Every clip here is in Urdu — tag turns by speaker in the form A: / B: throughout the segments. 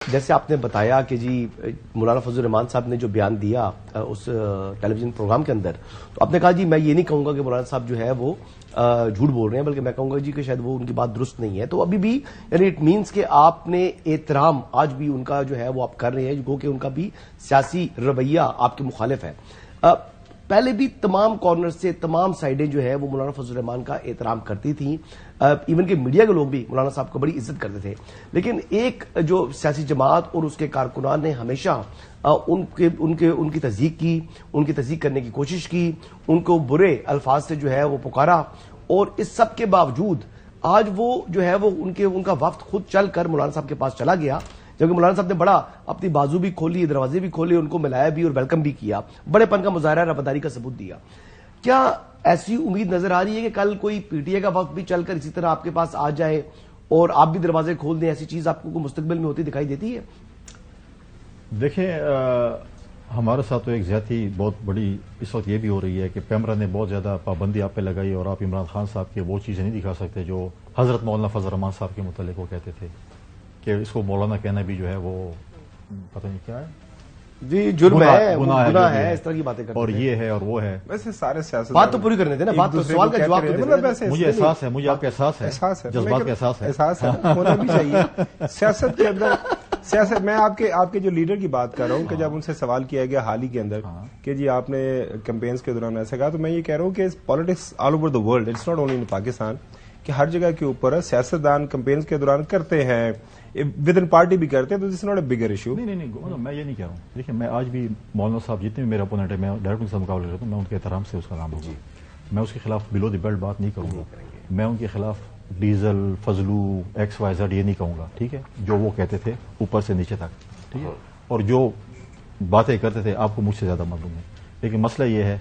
A: جیسے آپ نے بتایا کہ جی مولانا فضل الرحمان صاحب نے جو بیان دیا اس ٹیلی ویژن پروگرام کے اندر، تو آپ نے کہا جی میں یہ نہیں کہوں گا کہ مولانا صاحب جو ہے وہ جھوٹ بول رہے ہیں، بلکہ میں کہوں گا جی کہ شاید وہ ان کی بات درست نہیں ہے. تو ابھی بھی یعنی اٹ مینس کہ آپ نے احترام آج بھی ان کا جو ہے وہ آپ کر رہے ہیں، گو کہ ان کا بھی سیاسی رویہ آپ کے مخالف ہے. پہلے بھی تمام کارنر سے تمام سائڈیں جو ہے وہ مولانا فضل الرحمان کا احترام کرتی تھیں، ایون کہ میڈیا کے لوگ بھی مولانا صاحب کو بڑی عزت کرتے تھے. لیکن ایک جو سیاسی جماعت اور اس کے کارکنان نے ہمیشہ ان کی تصدیق کی، ان کی تصدیق کرنے کی کوشش کی، ان کو برے الفاظ سے جو ہے وہ پکارا، اور اس سب کے باوجود آج وہ جو ہے وہ ان کا وفد خود چل کر مولانا صاحب کے پاس چلا گیا، جبکہ مولانا صاحب نے بڑا اپنی بازو بھی کھولی، دروازے بھی کھولے، ان کو ملایا بھی اور ویلکم بھی کیا، بڑے پن کا مظاہرہ، رفاداری کا ثبوت دیا. کیا ایسی امید نظر آ رہی ہے کہ کل کوئی پی ٹی اے کا وفد بھی چل کر اسی طرح آپ کے پاس آ جائے اور آپ بھی دروازے کھول دیں؟ ایسی چیز آپ کو مستقبل میں ہوتی دکھائی دیتی ہے؟
B: دیکھیں، ہمارے ساتھ تو ایک زیادتی بہت بڑی اس وقت یہ بھی ہو رہی ہے کہ پیمرا نے بہت زیادہ پابندی آپ پہ لگائی، اور آپ عمران خان صاحب کے وہ چیزیں نہیں دکھا سکتے جو حضرت مولانا فضل الرحمان صاحب کے متعلق وہ کہتے تھے کہ اس کو مولانا کہنا بھی جو ہے وہ پتہ نہیں کیا ہے،
A: جی جرم ہے، گناہ ہے، اس طرح کی باتیں کرتے
B: اور یہ ہے اور وہ ہے.
C: ویسے سارے سیاست
A: بات تو پوری کرنے تھے نا، بات تو سوال کا جواب
B: مجھے احساس ہے، مجھے آپ کا احساس ہے، جذبات کا
C: احساس ہے، ہونا بھی چاہیے سیاست کے اندر. سیاست میں آپ کے جو لیڈر کی بات کر رہا ہوں کہ جب ان سے سوال کیا گیا حال ہی کے اندر کہ جی آپ نے کیمپینز کے دوران ایسا کہا، تو میں یہ کہہ رہا ہوں کہ politics all over the world, it's not only in Pakistan, کہ ہر جگہ کے اوپر سیاستدان کیمپینز کے دوران کرتے ہیں، ود ان پارٹی بھی کرتے ہیں، تو دس is not a bigger issue.
B: نہیں، میں یہ نہیں کہہ رہا ہوں. دیکھیں، میں آج بھی مولانا صاحب جتنے بھی میرے اپوننٹ ہے، میں ڈائریکٹ ان سے مقابلہ کرتا ہوں، میں ان کے احترام سے اس کا نام ہوگا. میں اس کے خلاف بلو دی بیلٹ بات نہیں کروں گا، میں ان کے خلاف ڈیزل فضلو ایکس وائی زیڈ یہ نہیں کہوں گا، ٹھیک ہے، جو وہ کہتے تھے اوپر سے نیچے تک، ٹھیک ہے، اور جو باتیں کرتے تھے آپ کو مجھ سے زیادہ معلوم ہے. لیکن مسئلہ یہ ہے،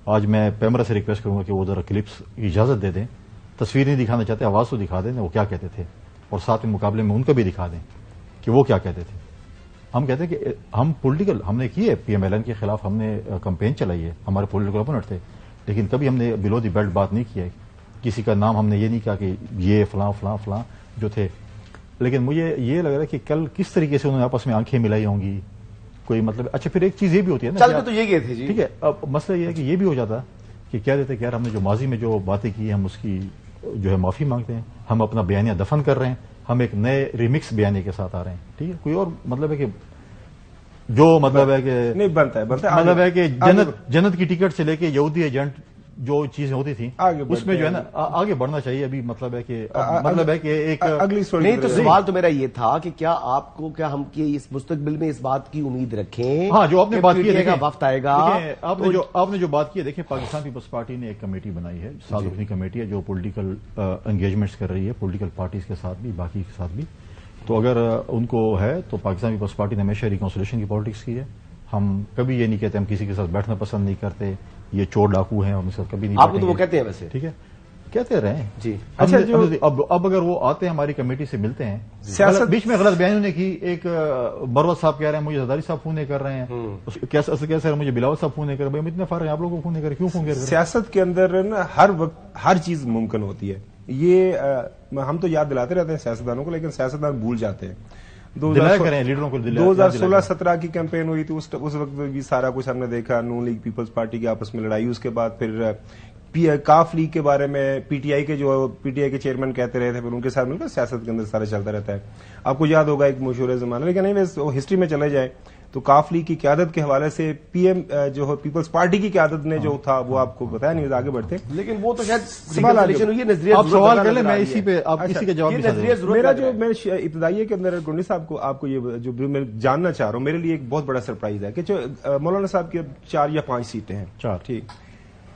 B: آج میں پیمرا سے ریکویسٹ کروں گا کہ وہ ذرا کلپس کی اجازت دے دیں، تصویر نہیں دکھانا چاہتے، آواز تو دکھا دیں وہ کیا کہتے تھے، اور ساتھ میں مقابلے میں ان کا بھی دکھا دیں کہ وہ کیا کہتے تھے. ہم کہتے ہیں کہ ہم پولیٹیکل ہم نے کی ہے، پی ایم ایل این کے خلاف ہم نے کمپین چلائی ہے، ہمارے پولیٹیکل اپوننٹ تھے، لیکن کبھی ہم نے بلو دی بیلٹ بات نہیں کی ہے، کسی کا نام ہم نے یہ نہیں کہا کہ یہ فلاں فلاں فلاں جو تھے. لیکن مجھے یہ لگ رہا ہے کہ کل کس طریقے سے انہوں نے آپس میں آنکھیں ملائی ہوں گی، کوئی مطلب. اچھا، پھر ایک چیز یہ بھی ہوتی ہے نا،
A: چل کے تو یہ گئے تھے جی،
B: ٹھیک ہے، اب مسئلہ یہ ہے کہ یہ بھی ہو جاتا کہ کہہ دیتے کہ یار ہم نے جو ماضی میں جو باتیں کی ہم اس کی جو ہے معافی مانگتے ہیں، ہم اپنا بیانیہ دفن کر رہے ہیں، ہم ایک نئے ریمکس بیانیے کے ساتھ آ رہے ہیں. ٹھیک ہے، کوئی اور مطلب ہے کہ جو مطلب ہے کہ
C: نہیں بنتا ہے
B: مطلب ہے کہ جنت کی ٹکٹ سے لے کے یہودی ایجنٹ جو چیزیں ہوتی تھیں اس میں جو ہے نا آگے بڑھنا چاہیے. ابھی مطلب ہے کہ ایک
C: اگلی سٹوری.
A: نہیں تو سوال تو میرا یہ تھا کہ کیا آپ کو کیا ہم اس مستقبل میں اس بات کی امید رکھیں؟
B: ہاں، جو آپ نے بات کی ہے،
A: وقت آئے گا.
B: آپ نے جو بات کی ہے، دیکھیں پاکستان پیپلز پارٹی نے ایک کمیٹی بنائی ہے، 7 رکنی کمیٹی ہے جو پولیٹیکل انگیجمنٹس کر رہی ہے پولیٹیکل پارٹیز کے ساتھ بھی، باقی کے ساتھ بھی. تو اگر ان کو ہے تو پاکستان پیپلز پارٹی نے ہمیشہ ریکنسولیشن کی پالیٹکس کی ہے. ہم کبھی یہ نہیں کہتے ہم کسی کے ساتھ بیٹھنا پسند نہیں کرتے، یہ چور ڈاکو ہیں، ہم اس ساتھ کبھی نہیں.
A: آپ کو تو وہ کہتے ہیں ویسے،
B: ٹھیک ہے، کہتے رہے ہیں
A: جی.
B: اچھا، اب اگر وہ آتے ہیں ہماری کمیٹی سے ملتے ہیں، بیچ میں غلط بیان نے کی، ایک مروت صاحب کہہ رہے ہیں مجھے زرداری صاحب فون نہیں کر رہے ہیں، کیسے مجھے بلاول صاحب فون نہیں کر رہے. بھائی ہم اتنے فارغ ہیں، آپ لوگوں کو فون نہیں کر رہے، کیوں فون کر رہے؟
C: سیاست کے اندر نا ہر وقت ہر چیز ممکن ہوتی ہے. یہ ہم تو یاد دلاتے رہتے ہیں سیاستدانوں کو، لیکن سیاستدان بھول جاتے ہیں. 2016-17 کی کیمپین ہوئی تھی، اس وقت بھی سارا کچھ ہم نے دیکھا، نون لیگ پیپلز پارٹی کی آپس میں لڑائی، اس کے بعد پھر کاف لیگ کے بارے میں پی ٹی آئی کے چیئرمین کہتے رہے تھے، پھر ان کے ساتھ مل کر سیاست کے اندر سارا چلتا رہتا ہے. آپ کو یاد ہوگا ایک مشہور زمانہ، لیکن نہیں ہسٹری میں چلے جائیں تو کاف لیگ کی قیادت کے حوالے سے پی ایم جو پیپلز پارٹی کی قیادت نے جو تھا وہ آپ کو بتایا نہیں، آگے بڑھتے.
A: لیکن وہ تو شاید
B: آپ سوال کر لیں، میں اسی پہ اسی کے جواب
C: میرا جو میں ابتدائیے کے اندر گنڈی صاحب کو آپ کو یہ جو میں جاننا چاہ رہا ہوں، میرے لیے ایک بہت بڑا سرپرائز ہے کہ جو مولانا صاحب کی 4 یا 5 سیٹیں ہیں، 4 ٹھیک،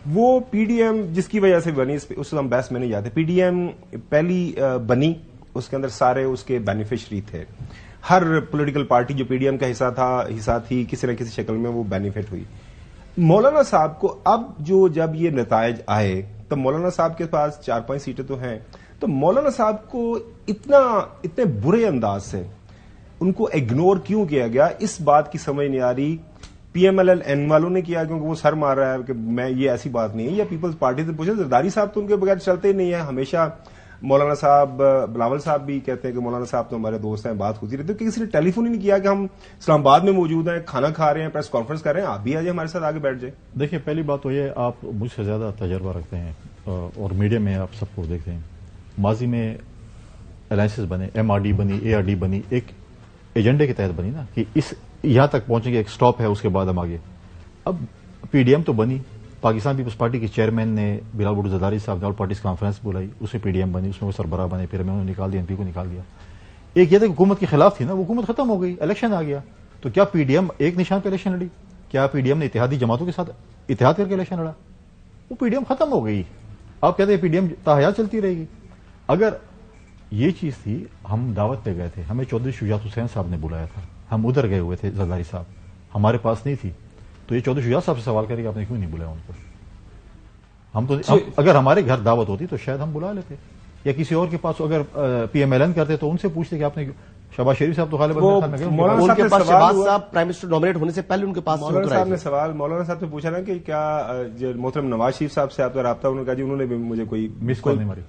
C: وہ پی ڈی ایم جس کی وجہ سے بنی، اس ہم بحث میں نہیں جاتے. پی ڈی ایم پہلی بنی، اس کے اندر سارے اس کے بینیفیشری تھے، ہر پولیٹیکل پارٹی جو پی ڈی ایم کا حصہ تھی کسی نہ کسی شکل میں وہ بینیفٹ ہوئی. مولانا صاحب کو اب جب یہ نتائج آئے تو مولانا صاحب کے پاس 4-5 سیٹیں تو ہیں، تو مولانا صاحب کو اتنے برے انداز سے ان کو اگنور کیوں کیا گیا، اس بات کی سمجھ نہیں آ رہی. پی ایم ایل این والوں نے کیا کیونکہ وہ سر مار رہا ہے کہ میں یہ ایسی بات نہیں ہے، یا پیپلز پارٹی سے پوچھیں، زرداری صاحب تو ان کے بغیر چلتے ہی نہیں ہے، ہمیشہ مولانا صاحب بلاول صاحب بھی کہتے ہیں کہ مولانا صاحب تو ہمارے دوست ہیں, بات ہوتی رہتی ہے, کسی نے ٹیلی فون ہی نہیں کیا کہ ہم اسلام آباد میں موجود ہیں, کھانا کھا رہے ہیں, پریس کانفرنس کر رہے ہیں, آپ بھی آ جائیں ہمارے ساتھ آگے بیٹھ جائیں.
B: دیکھیے پہلی بات تو یہ, آپ مجھ سے زیادہ تجربہ رکھتے ہیں اور میڈیا میں آپ سب کو دیکھتے ہیں. ماضی میں الائنسز بنے, ایم آر ڈی بنی, اے آر ڈی بنی, ایک ایجنڈے کے تحت بنی نا کہ اس یہاں تک پہنچیں گے, ایک سٹاپ ہے, اس کے بعد ہم آگے. اب پی ڈی ایم تو بنی, پاکستان پیپلز پارٹی کے چیئرمین نے بلال بھٹو زرداری صاحب نے آل پارٹیز کانفرنس بلائی, اس میں پی ڈی ایم بنی, اس میں وہ سربراہ بنے, پھر میں انہوں نے نکال دیا, ایم پی کو نکال دیا. ایک یہ تھا کہ حکومت کے خلاف تھی نا, وہ حکومت ختم ہو گئی, الیکشن آ گیا, تو کیا پی ڈی ایم ایک نشان پہ الیکشن لڑی؟ کیا پی ڈی ایم نے اتحادی جماعتوں کے ساتھ اتحاد کر کے الیکشن لڑا؟ وہ پی ڈی ایم ختم ہو گئی. آپ کہتے ہیں پی ڈی ایم تاحیات چلتی رہے گی. اگر یہ چیز تھی, ہم دعوت پہ گئے تھے, ہمیں چودھری شجاعت حسین صاحب نے بلایا تھا, ہم ادھر گئے ہوئے تھے, زرداری صاحب ہمارے پاس نہیں تھی, تو یہ چودھری شجاعت صاحب سے سوال کرے کہ آپ نے کیوں نہیں بلایا ان کو؟ ہم تو اگر ہمارے گھر دعوت ہوتی تو شاید ہم بلا لیتے, یا کسی اور کے پاس اگر پی ایم ایل این کرتے تو ان سے پوچھتے کہ آپ نے شہباز شریف صاحب تو غالباً
A: ان کے پاس شہباز صاحب پرائم منسٹر نامنیٹ ہونے سے پہلے ان کے پاس
C: مولانا صاحب نے سوال مولانا صاحب سے پوچھا نا کہ کیا محترم نواز شریف صاحب سے آپ کا رابطہ, انہوں نے کہا جی انہوں نے بھی مجھے کوئی
B: مس کال نہیں ماری.